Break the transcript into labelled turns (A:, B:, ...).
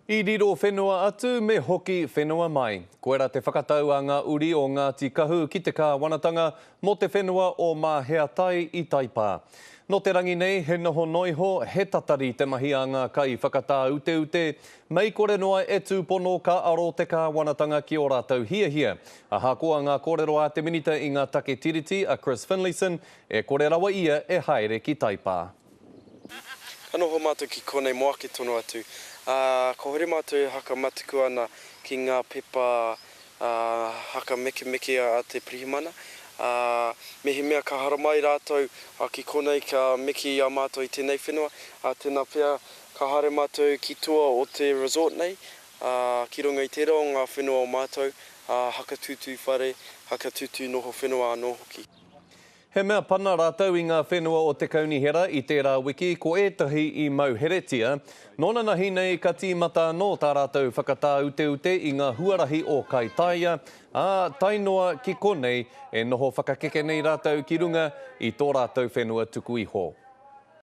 A: I riro whenua atu me hoki whenua mai. Koera te whakatau a ngā uri o Ngāti Kahu ki te kāwanatanga mo te whenua o Māheatai i Taipā. No te rangi nei, he noho noiho, he tatari te mahi a ngā kai whakatā ute ute, mei kore noa e tūpono ka aro te kāwanatanga ki o rātou hia. A hakoa ngā kōrero a te minita i ngā take tiriti a Chris Finlayson, e kore rawa ia e haere ki Taipā.
B: Anoho mātou ki konei moake tono atu. Ko hore mātou haka matuku ana ki ngā pepa haka meke a te pirihimana. Me he mea ka hara mai rātou ki konei ka meke a mātou i tēnei whenua. Tēnā pia ka hare mātou ki toa o te resort nei. Ki runga i te reo ngā whenua o mātou. Haka tutu whare, haka tutu noho whenua anō hoki.
A: He mea pana rātou i ngā whenua o te kaunihera i tērā wiki ko ētahi i mauheretia. Nōna nahi nei ka tīmata no tā rātou whakatā ute i ngā huarahi o Kaitaia. Tainoa ki konei e noho whakakeke nei rātou ki runga i tō rātou whenua tuku iho.